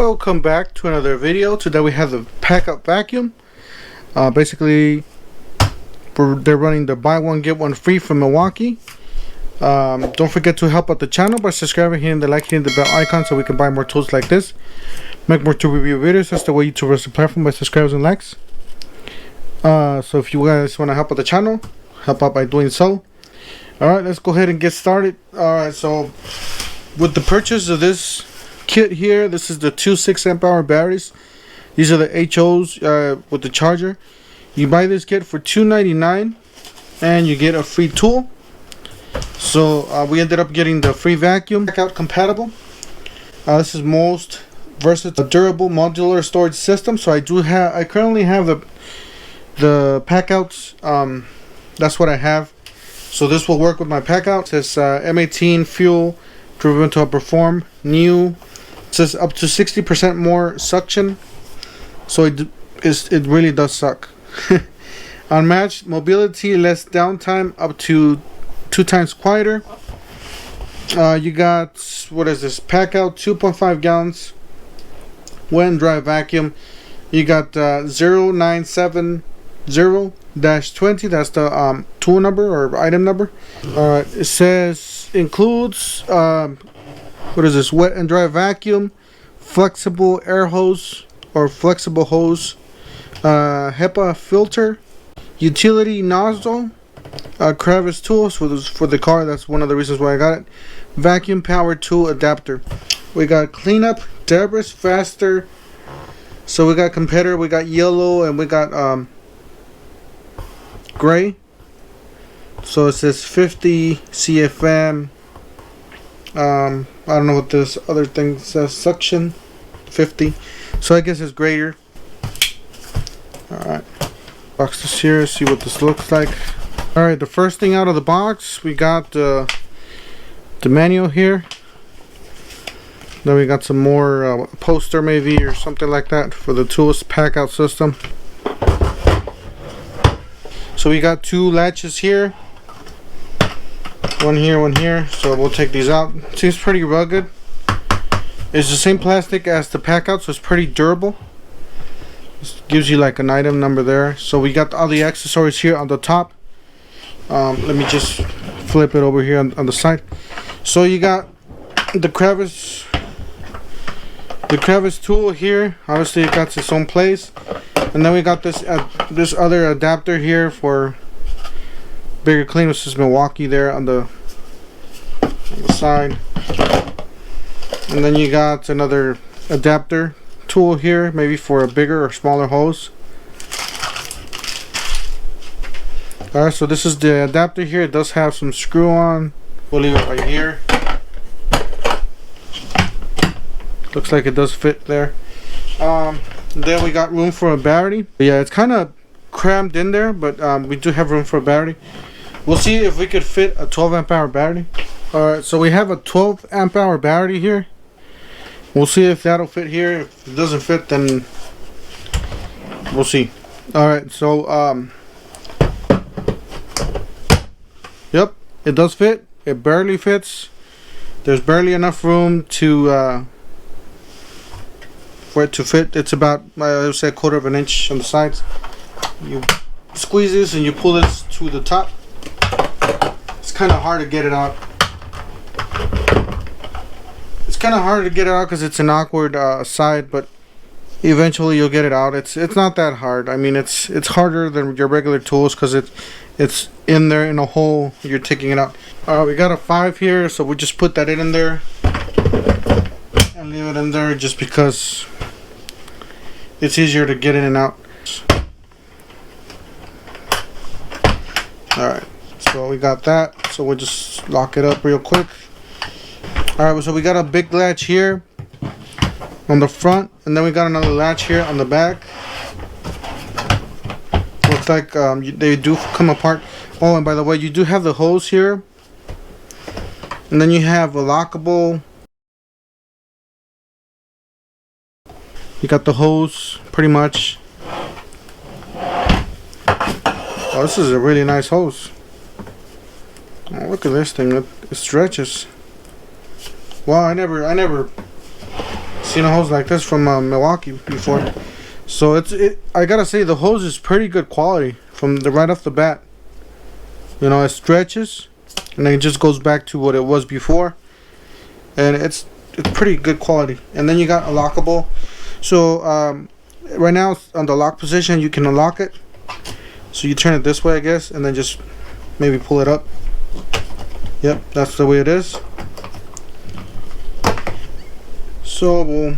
Welcome back to another video. Today we have the Packout vacuum. Basically, they're running the buy one get one free from Milwaukee. Don't forget to help out the channel by subscribing, hitting the like, hitting the bell icon so we can buy more tools like this, make more tool review videos. That's the way YouTube runs the platform, by subscribers and likes. So if you guys want to help out the channel, help out by doing so. Alright, let's go ahead and get started. Alright, so with the purchase of this kit here, this is the two 6 amp hour batteries. These are the HOs with the charger. You buy this kit for $2.99 and you get a free tool. So we ended up getting the free vacuum, Packout compatible. This is most versatile, durable modular storage system. So I currently have the Packouts. That's what I have. So this will work with my Packout. It says M18 fuel driven to outperform new. It says up to 60% more suction. So it really does suck. Unmatched mobility, less downtime, up to 2 times quieter. You got, what is this? Packout 2.5 gallons wet and dry vacuum. You got 0970-20. That's the tool number or item number. Alright, it says includes what is this? Wet and dry vacuum, flexible air hose or flexible hose, HEPA filter, utility nozzle, crevice tools for the car. That's one of the reasons why I got it. Vacuum power tool adapter. We got cleanup, debris faster. So we got competitor, we got yellow, and we got gray. So it says 50 CFM. I don't know what this other thing says. Suction 50. So I guess it's greater. Alright. Box this here. See what this looks like. Alright, the first thing out of the box, we got the manual here. Then we got some more poster maybe or something like that for the tools Packout system. So we got 2 latches here. One here, one here. So we'll take these out. Seems pretty rugged. It's the same plastic as the Packout, so it's pretty durable. This gives you like an item number there. So we got all the accessories here on the top. Let me just flip it over here on the side. So you got the crevice tool here. Obviously it got its own place. And then we got this other adapter here for bigger clean. This is Milwaukee there on the side. And then you got another adapter tool here, maybe for a bigger or smaller hose. Alright, so this is the adapter here. It does have some screw on. We'll leave it right here. Looks like it does fit there. Then we got room for a battery. Yeah, it's kind of crammed in there, but we do have room for a battery. We'll see if we could fit a 12 amp hour battery. Alright, so we have a 12 amp hour battery here. We'll see if that'll fit here. If it doesn't fit, then we'll see. Alright, so yep, it does fit. It barely fits. There's barely enough room to for it to fit. It's about, I would say, a 1/4 of an inch on the sides. You squeeze this and you pull this to the top. It's kind of hard to get it out. It's kind of hard to get it out because it's an awkward side, but eventually you'll get it out. It's not that hard. I mean, it's harder than your regular tools because it's in there in a hole. You're taking it out. We got a 5 here, so we just put that in there and leave it in there just because it's easier to get in and out. Alright, so we got that. So we'll just lock it up real quick. Alright, so we got a big latch here on the front, and then we got another latch here on the back. Looks like they do come apart. Oh, and by the way, you do have the hose here, and then you have a lockable. You got the hose pretty much. Oh, this is a really nice hose. Oh, look at this thing. It stretches. Wow, I never seen a hose like this from Milwaukee before. So I gotta say the hose is pretty good quality from the right off the bat. You know, it stretches and then it just goes back to what it was before, and it's pretty good quality. And then you got a lockable. So right now on the lock position, you can unlock it. So you turn it this way, I guess, and then just maybe pull it up. Yep, that's the way it is. So we'll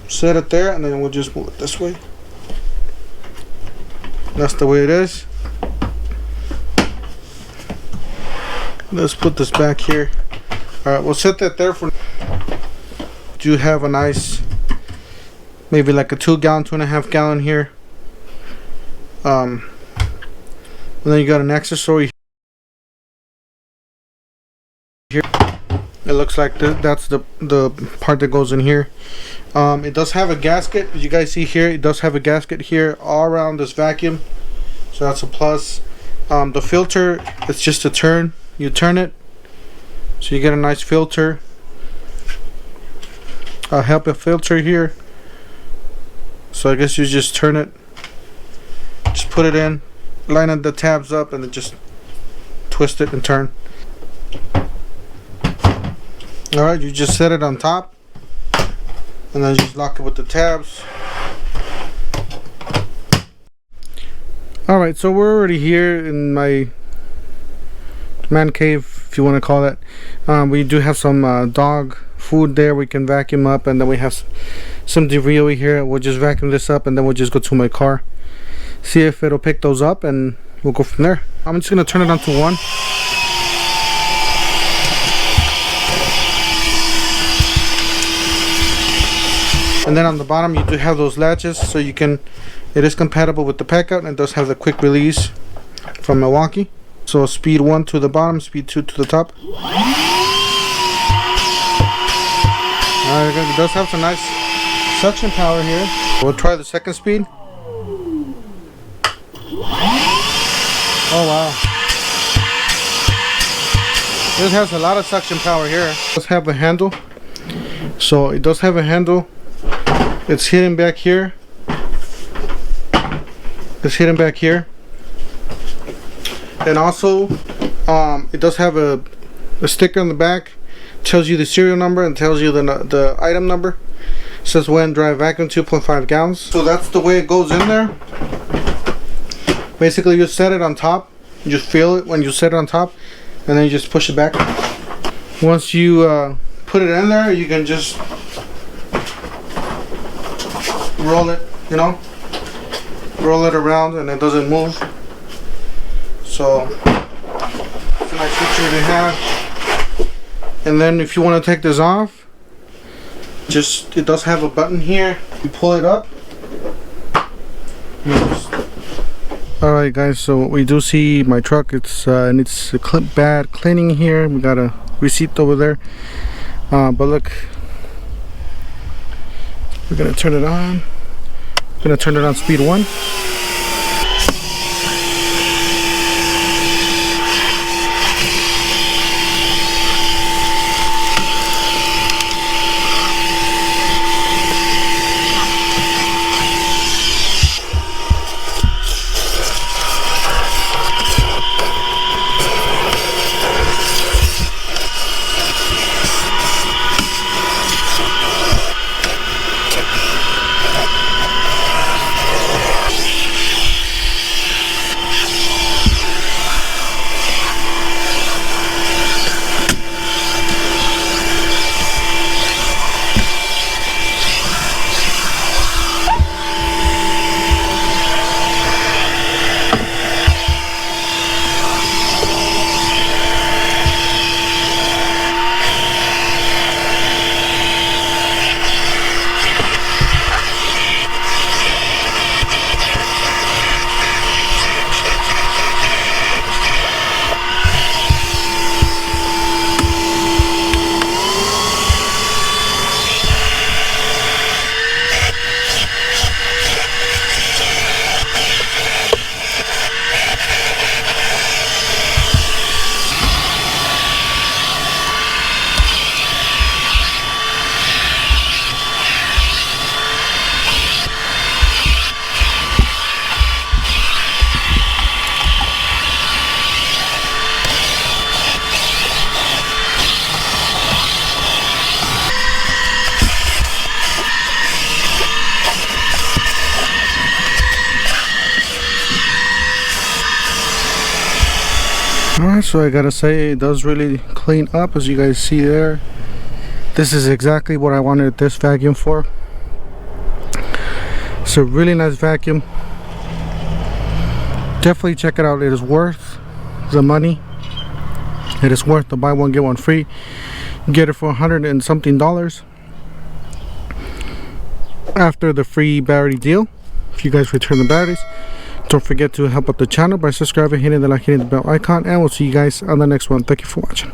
set it there, and then we'll just move it this way. That's the way it is. Let's put this back here. Alright, we'll set that there for now. You have a nice, maybe like a 2-gallon, 2.5 gallon here. And then you got an accessory here. It looks like that's the part that goes in here. It does have a gasket. As you guys see here, it does have a gasket here all around this vacuum, so that's a plus. The filter, it's just a turn. You turn it, so you get a nice filter. A HEPA filter here. So I guess you just turn it, just put it in, line the tabs up, and then just twist it and turn. Alright, you just set it on top, and then you just lock it with the tabs. Alright, so we're already here in my man cave, if you want to call it. We do have some dog food there we can vacuum up, and then we have some debris over here. We'll just vacuum this up, and then we'll just go to my car, see if it'll pick those up, and we'll go from there. I'm just going to turn it on to 1. And then on the bottom you do have those latches, so you can, it is compatible with the Packout, and it does have the quick release from Milwaukee. So speed 1 to the bottom, speed 2 to the top. It does have some nice suction power here. We'll try the second speed. Oh wow. It has a lot of suction power here. It does have a handle. So it does have a handle. It's hidden back here. It's hidden back here. And also, it does have a sticker on the back. Tells you the serial number and tells you the item number. It says wet and dry vacuum 2.5 gallons. So that's the way it goes in there. Basically, you set it on top. You just feel it when you set it on top, and then you just push it back. Once you put it in there, you can just roll it, you know, roll it around, and it doesn't move. So it's a nice feature to have. And then if you want to take this off, just, it does have a button here. You pull it up. Alright guys, so we do see my truck. It's needs a bad cleaning here. We got a receipt over there. But look, we're gonna turn it on. I'm gonna turn it on speed 1. So I gotta say, it does really clean up, as you guys see there. This is exactly what I wanted this vacuum for. It's a really nice vacuum. Definitely check it out. It is worth the money. It is worth the buy one get one free. Get it for $100 and something after the free battery deal. If you guys return the batteries, don't forget to help out the channel by subscribing, hitting the like, hitting the bell icon, and we'll see you guys on the next one. Thank you for watching.